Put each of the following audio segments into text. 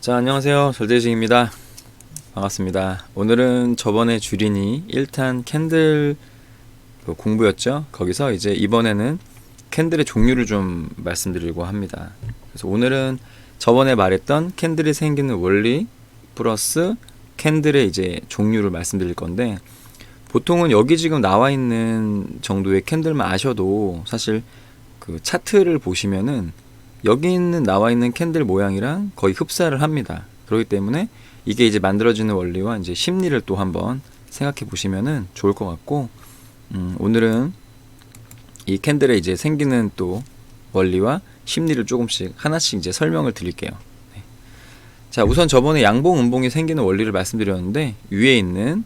자, 안녕하세요. 절대지입니다. 반갑습니다. 오늘은 저번에 주린이 1탄 캔들 공부였죠. 거기서 이제 이번에는 캔들의 종류를 좀 말씀드리려고 합니다. 그래서 오늘은 저번에 말했던 캔들이 생기는 원리 플러스 캔들의 이제 종류를 말씀드릴 건데, 보통은 여기 지금 나와 있는 정도의 캔들만 아셔도 사실 그 차트를 보시면은 여기 있는 나와 있는 캔들 모양이랑 거의 흡사를 합니다. 그렇기 때문에 이게 이제 만들어지는 원리와 이제 심리를 또 한번 생각해 보시면은 좋을 것 같고, 오늘은 이 캔들에 이제 생기는 또 원리와 심리를 조금씩 하나씩 이제 설명을 드릴게요. 네. 자, 우선 저번에 양봉, 음봉이 생기는 원리를 말씀드렸는데, 위에 있는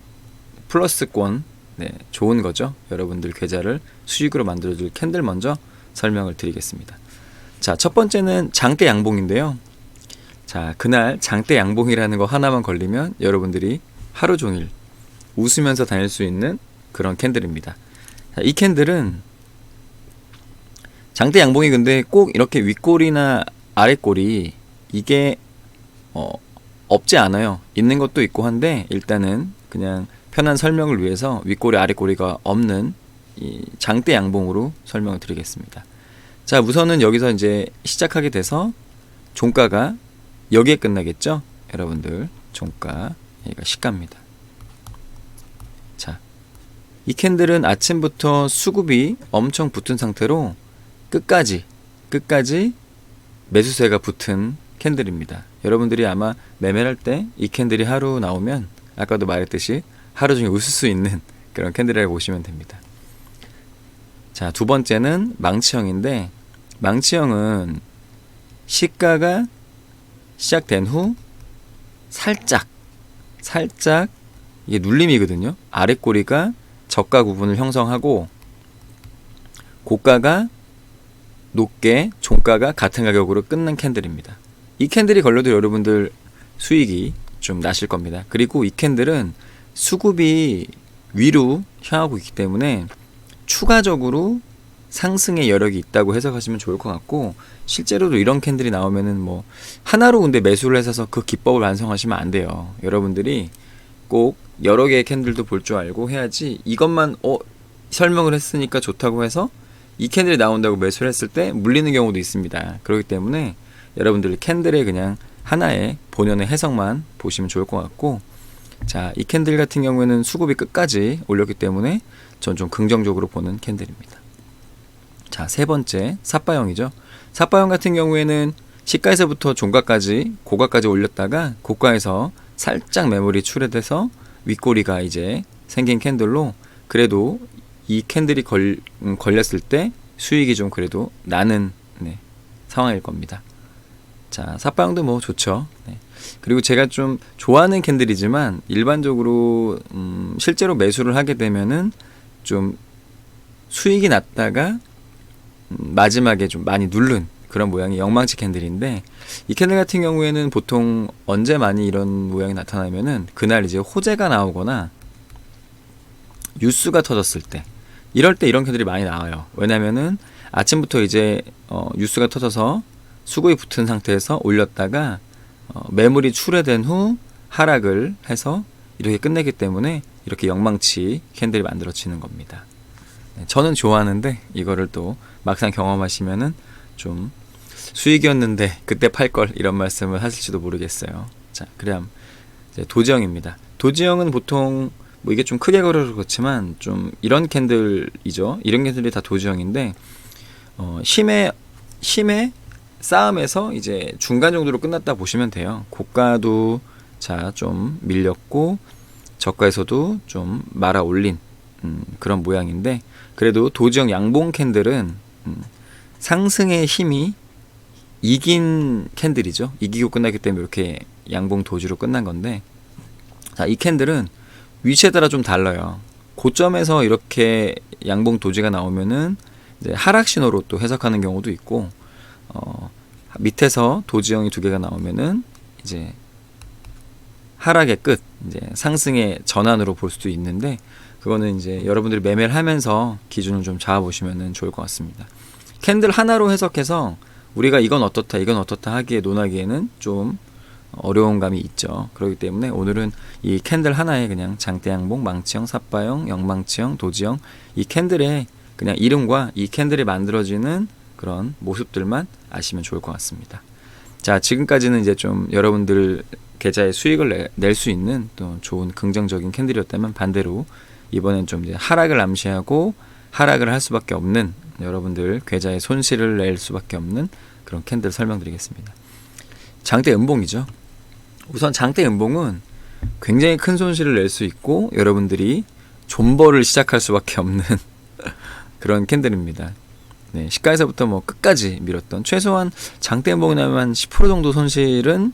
플러스권, 네, 좋은 거죠. 여러분들 계좌를 수익으로 만들어줄 캔들 먼저 설명을 드리겠습니다. 자, 첫 번째는 장대 양봉인데요. 자, 그날 장대 양봉이라는 거 하나만 걸리면 여러분들이 하루 종일 웃으면서 다닐 수 있는 그런 캔들입니다. 자, 이 캔들은 장대 양봉이 근데 꼭 이렇게 윗꼬리나 아랫꼬리 이게 없지 않아요. 있는 것도 있고 한데, 일단은 그냥 편한 설명을 위해서 윗꼬리 아랫꼬리가 없는 이 장대 양봉으로 설명을 드리겠습니다. 자, 우선은 여기서 이제 시작하게 돼서 종가가 여기에 끝나겠죠? 여러분들 종가 여기가 시가입니다. 자, 이 캔들은 아침부터 수급이 엄청 붙은 상태로 끝까지 매수세가 붙은 캔들입니다. 여러분들이 아마 매매를 할 때 이 캔들이 하루 나오면 아까도 말했듯이 하루 종일 웃을 수 있는 그런 캔들이라고 보시면 됩니다. 자, 두 번째는 망치형인데, 망치형은 시가가 시작된 후 살짝 이게 눌림이거든요. 아랫꼬리가 저가 구분을 형성하고 고가가 높게 종가가 같은 가격으로 끊는 캔들입니다. 이 캔들이 걸려도 여러분들 수익이 좀 나실 겁니다. 그리고 이 캔들은 수급이 위로 향하고 있기 때문에 추가적으로 상승의 여력이 있다고 해석하시면 좋을 것 같고, 실제로도 이런 캔들이 나오면은 뭐 하나로 근데 매수를 해서 그 기법을 완성하시면 안 돼요. 여러분들이 꼭 여러 개의 캔들도 볼 줄 알고 해야지, 이것만 설명을 했으니까 좋다고 해서 이 캔들이 나온다고 매수를 했을 때 물리는 경우도 있습니다. 그렇기 때문에 여러분들이 캔들의 그냥 하나의 본연의 해석만 보시면 좋을 것 같고, 자, 이 캔들 같은 경우에는 수급이 끝까지 올렸기 때문에 전 좀 긍정적으로 보는 캔들입니다. 자, 세 번째 삿바형이죠. 삿바형 같은 경우에는 시가에서부터 종가까지 고가까지 올렸다가 고가에서 살짝 매물이 출회돼서 윗꼬리가 이제 생긴 캔들로, 그래도 이 캔들이 걸렸을 때 수익이 좀 그래도 나는 상황일 겁니다. 자, 삿바형도 뭐 좋죠. 네. 그리고 제가 좀 좋아하는 캔들이지만 일반적으로 실제로 매수를 하게 되면은 좀 수익이 났다가 마지막에 좀 많이 누른 그런 모양의 영망치 캔들인데, 이 캔들 같은 경우에는 보통 언제 많이 이런 모양이 나타나면은 그날 이제 호재가 나오거나 뉴스가 터졌을 때, 이럴 때 이런 캔들이 많이 나와요. 왜냐면은 아침부터 이제 뉴스가 터져서 수급이 붙은 상태에서 올렸다가 매물이 출회된 후 하락을 해서 이렇게 끝내기 때문에 이렇게 영망치 캔들이 만들어지는 겁니다. 저는 좋아하는데 이거를 또 막상 경험하시면은 좀 수익이었는데 그때 팔걸 이런 말씀을 하실지도 모르겠어요. 자, 그럼 이제 도지형입니다. 도지형은 보통 뭐 이게 좀 크게 걸어서 그렇지만 좀 이런 캔들이죠. 이런 캔들이 다 도지형인데, 힘의 싸움에서 이제 중간 정도로 끝났다 보시면 돼요. 고가도 자 좀 밀렸고 저가에서도 좀 말아 올린 그런 모양인데, 그래도 도지형 양봉 캔들은 상승의 힘이 이긴 캔들이죠. 이기고 끝나기 때문에 이렇게 양봉 도지로 끝난 건데, 자, 이 캔들은 위치에 따라 좀 달라요. 고점에서 이렇게 양봉 도지가 나오면은 이제 하락 신호로 또 해석하는 경우도 있고, 밑에서 도지형이 두 개가 나오면은 이제 하락의 끝, 이제 상승의 전환으로 볼 수도 있는데, 그거는 이제 여러분들이 매매를 하면서 기준을 좀 잡아보시면 좋을 것 같습니다. 캔들 하나로 해석해서 우리가 이건 어떻다 하기에 논하기에는 좀 어려운 감이 있죠. 그렇기 때문에 오늘은 이 캔들 하나에 그냥 장대양봉, 망치형, 삿바형, 영망치형, 도지형 이 캔들의 그냥 이름과 이 캔들이 만들어지는 그런 모습들만 아시면 좋을 것 같습니다. 자, 지금까지는 이제 좀 여러분들 계좌에 수익을 낼 수 있는 또 좋은 긍정적인 캔들이었다면, 반대로 이번엔 좀 이제 하락을 암시하고 하락을 할 수밖에 없는, 여러분들 계좌에 손실을 낼 수밖에 없는 그런 캔들 설명드리겠습니다. 장대 음봉이죠. 우선 장대 음봉은 굉장히 큰 손실을 낼 수 있고 여러분들이 존버를 시작할 수밖에 없는 그런 캔들입니다. 네, 시가에서부터 뭐 끝까지 밀었던, 최소한 장대 음봉이 나면 10% 정도 손실은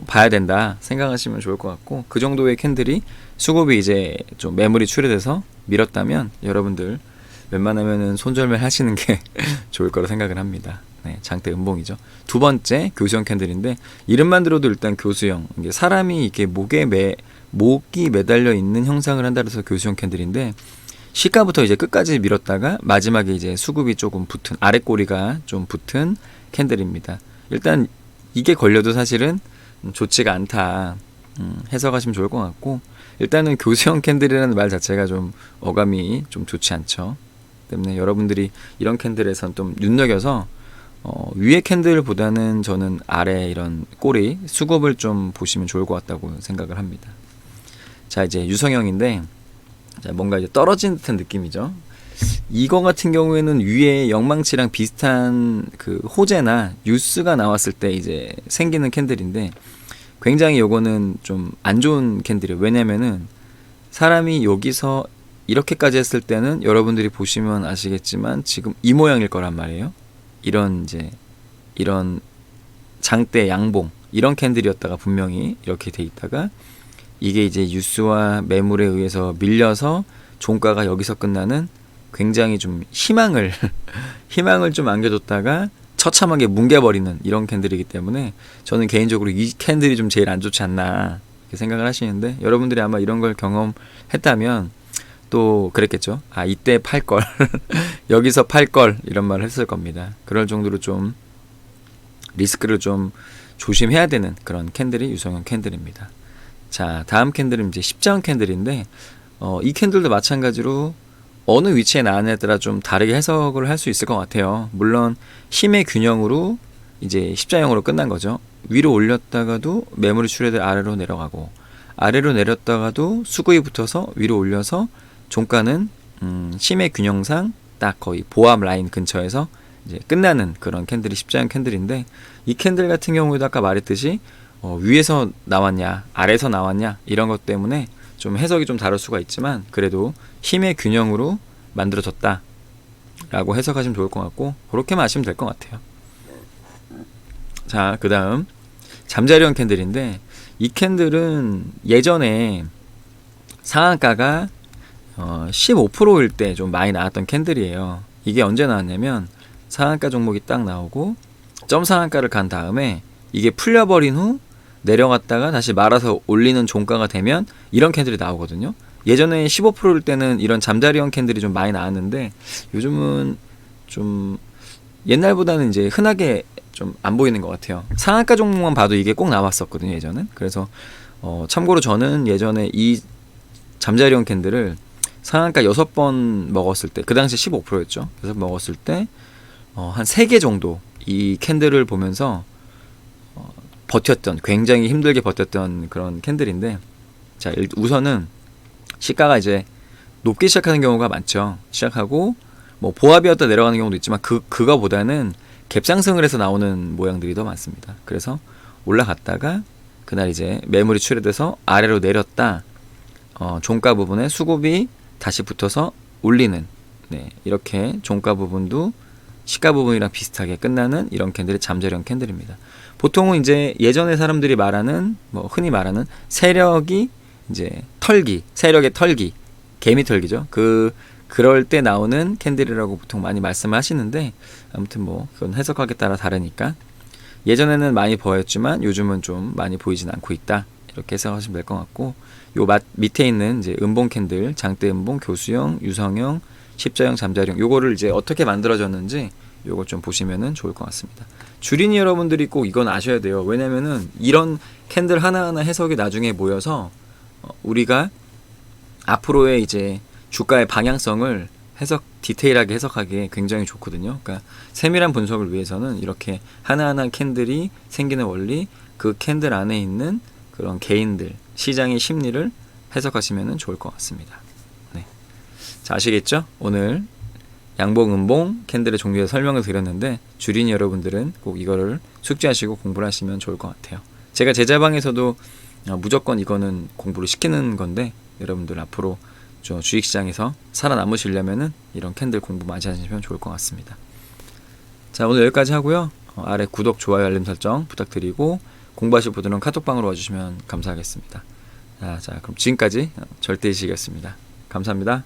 봐야 된다 생각하시면 좋을 것 같고, 그 정도의 캔들이 수급이 이제 좀 매물이 출회돼서 밀었다면 여러분들 웬만하면은 손절매 하시는 게 좋을 거라 생각을 합니다. 네, 장대 음봉이죠. 두 번째 교수형 캔들인데, 이름만 들어도 일단 교수형, 이게 사람이 이렇게 목이 매달려 있는 형상을 한다 해서 교수형 캔들인데, 시가부터 이제 끝까지 밀었다가 마지막에 이제 수급이 조금 붙은, 아래 꼬리가 좀 붙은 캔들입니다. 일단 이게 걸려도 사실은 좋지가 않다 해석하시면 좋을 것 같고, 일단은 교수형 캔들이라는 말 자체가 좀 어감이 좀 좋지 않죠. 때문에 여러분들이 이런 캔들에선 좀 눈여겨서 위에 캔들보다는 저는 아래 이런 꼬리 수급을 좀 보시면 좋을 것 같다고 생각을 합니다. 자, 이제 유성형인데, 자, 뭔가 이제 떨어진 듯한 느낌이죠. 이거 같은 경우에는 위에 영망치랑 비슷한 그 호재나 뉴스가 나왔을 때 이제 생기는 캔들인데, 굉장히 요거는 좀 안 좋은 캔들이에요. 왜냐면은 사람이 여기서 이렇게까지 했을 때는 여러분들이 보시면 아시겠지만 지금 이 모양일 거란 말이에요. 이런 장대 양봉 이런 캔들이었다가 분명히 이렇게 돼 있다가, 이게 이제 뉴스와 매물에 의해서 밀려서 종가가 여기서 끝나는 굉장히 좀 희망을 좀 안겨줬다가 처참하게 뭉개버리는 이런 캔들이기 때문에, 저는 개인적으로 이 캔들이 좀 제일 안 좋지 않나 이렇게 생각을 하시는데, 여러분들이 아마 이런 걸 경험했다면 또 그랬겠죠. 아, 이때 팔걸 여기서 팔걸 이런 말을 했을 겁니다. 그럴 정도로 좀 리스크를 좀 조심해야 되는 그런 캔들이 유성형 캔들입니다. 자, 다음 캔들은 이제 십자형 캔들인데, 이 캔들도 마찬가지로 어느 위치에 나왔냐에 따라 좀 다르게 해석을 할 수 있을 것 같아요. 물론 힘의 균형으로 이제 십자형으로 끝난 거죠. 위로 올렸다가도 매물이 출회돼 아래로 내려가고, 아래로 내렸다가도 수급이 붙어서 위로 올려서 종가는 힘의 균형상 딱 거의 보합 라인 근처에서 이제 끝나는 그런 캔들이 십자형 캔들인데, 이 캔들 같은 경우에도 아까 말했듯이 위에서 나왔냐 아래에서 나왔냐 이런 것 때문에 좀 해석이 좀 다를 수가 있지만, 그래도 힘의 균형으로 만들어졌다 라고 해석하시면 좋을 것 같고, 그렇게만 아시면 될 것 같아요. 자, 그 다음 잠자리형 캔들인데, 이 캔들은 예전에 상한가가 15%일 때 좀 많이 나왔던 캔들이에요. 이게 언제 나왔냐면, 상한가 종목이 딱 나오고 점 상한가를 간 다음에 이게 풀려버린 후 내려갔다가 다시 말아서 올리는 종가가 되면 이런 캔들이 나오거든요. 예전에 15%일 때는 이런 잠자리형 캔들이 좀 많이 나왔는데, 요즘은 좀 옛날보다는 이제 흔하게 좀 안 보이는 것 같아요. 상한가 종목만 봐도 이게 꼭 나왔었거든요, 예전은. 그래서 참고로 저는 예전에 이 잠자리형 캔들을 상한가 6번 먹었을 때, 그 당시 15%였죠. 그래서 먹었을 때 한 3개 정도 이 캔들을 보면서 버텼던, 굉장히 힘들게 버텼던 그런 캔들인데, 자, 우선은 시가가 이제 높게 시작하는 경우가 많죠. 시작하고 뭐 보합이었다 내려가는 경우도 있지만 그거보다는 갭상승을 해서 나오는 모양들이 더 많습니다. 그래서 올라갔다가 그날 이제 매물이 출회돼서 아래로 내렸다, 종가 부분에 수급이 다시 붙어서 올리는, 네, 이렇게 종가 부분도 시가 부분이랑 비슷하게 끝나는 이런 캔들이 잠자리형 캔들입니다. 보통은 이제 예전에 사람들이 말하는, 뭐 흔히 말하는 세력이 이제 털기, 세력의 털기, 개미 털기죠. 그럴 때 나오는 캔들이라고 보통 많이 말씀을 하시는데, 아무튼 뭐 그건 해석하기에 따라 다르니까, 예전에는 많이 보였지만 요즘은 좀 많이 보이진 않고 있다, 이렇게 해석하시면 될 것 같고, 요 밑에 있는 이제 음봉 캔들, 장대 음봉, 교수형, 유성형, 십자형, 잠자리형, 요거를 이제 어떻게 만들어졌는지 요거 좀 보시면은 좋을 것 같습니다. 주린이 여러분들이 꼭 이건 아셔야 돼요. 왜냐면은 이런 캔들 하나하나 해석이 나중에 모여서 우리가 앞으로의 이제 주가의 방향성을 디테일하게 해석하기에 굉장히 좋거든요. 그러니까 세밀한 분석을 위해서는 이렇게 하나하나 캔들이 생기는 원리, 그 캔들 안에 있는 그런 개인들, 시장의 심리를 해석하시면 좋을 것 같습니다. 네. 자, 아시겠죠? 오늘 양봉, 음봉, 캔들의 종류에 설명을 드렸는데 주린이 여러분들은 꼭 이거를 숙지하시고 공부를 하시면 좋을 것 같아요. 제가 제자방에서도 무조건 이거는 공부를 시키는 건데 여러분들 앞으로 주식시장에서 살아남으시려면은 이런 캔들 공부 많이 하시면 좋을 것 같습니다. 자, 오늘 여기까지 하고요. 아래 구독, 좋아요, 알림 설정 부탁드리고 공부하실 분들은 카톡방으로 와주시면 감사하겠습니다. 자, 그럼 지금까지 절대이식이었습니다. 감사합니다.